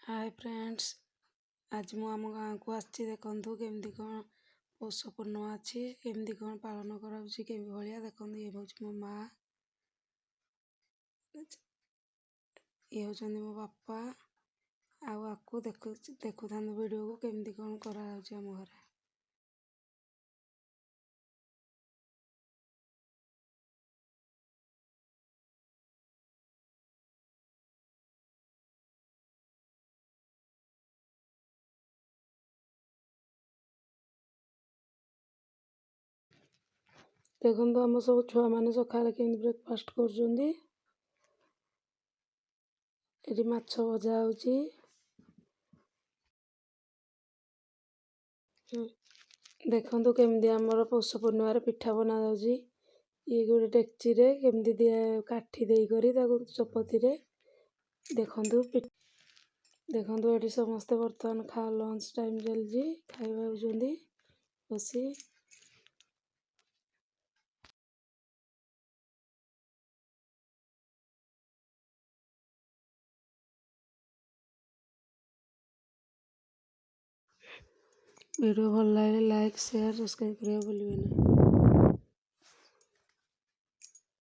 Hi friends, आज मु आम गाँव को आसी देखु केमती कौन पौष पूर्णिमा अच्छी केमती कौन पालन कर भाया देखो ये हूँ मो माँ ये हूँ मो बापा आपको देखु था वीडियो को केमती कौन करा आम घर। देखो आम सब छुआ मैंने सका ब्रेकफास्ट कर माछ भजा हो देखु केमती आमर पौष पूर्णिम पिठा बना जाऊँगी। ये गोटे डेक्ची रे केमती दिया काठी देकर चपती देखु देखु ये समस्ते बर्तमान खा लंच टाइम चलती खावा बसी वीडियो भल लगे लाइक शेयर सब्सक्राइब करिया भूलिए ना।